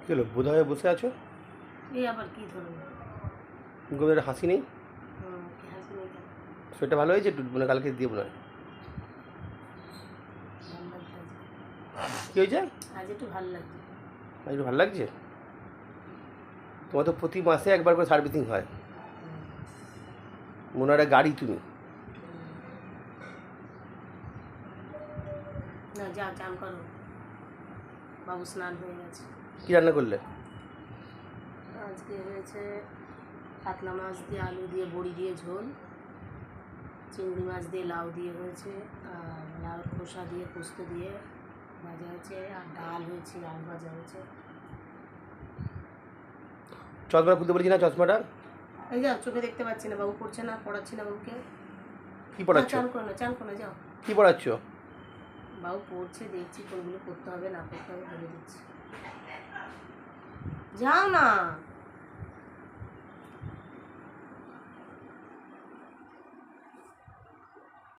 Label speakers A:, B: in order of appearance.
A: কী হলো বোধ হয়ে বসে আছো?
B: এই আবার কি ধরুন?
A: মুখে হাসি নেই?
B: কি হাসি নেই কেন?
A: শরীরটা ভালো হয়েছে একটু মানে কালকে দিয়ে মনে হয়।
B: ভালো লাগছে
A: কী হয়েছে?
B: আজ একটু ভালো লাগছে।
A: আজ একটু ভালো লাগছে? তোমার তো প্রতি মাসে একবার করে সার্ভিসিং হয়। মনে হয় একটা গাড়ি তুমি।
B: না যা চান করো, বাবু স্নান হয়ে গেছে।
A: কী রান্না করলে?
B: আজকে হয়েছে কাতলা মাছ দিয়ে আলু দিয়ে বড়ি দিয়ে ঝোল, চিংড়ি মাছ দিয়ে লাউ দিয়ে হয়েছে, আর লাউর খোসা দিয়ে পোস্ত দিয়ে ভাজা হয়েছে, আর ডাল হয়েছে, আলু ভাজা হয়েছে।
A: চশমাটা খুলতে বলেছি না চশমাটা?
B: এই যাও, চোখে দেখতে পাচ্ছি না, বাবু পড়ছে না, পড়াচ্ছি না বাবুকে।
A: কী পড়াচ্ছ?
B: চান করো না, চান করো না, যাও।
A: কী পড়াচ্ছ?
B: বাবু পড়ছে, দেখছি কোনগুলো করতে হবে না করতে হবে বলে দিচ্ছি। যাও না।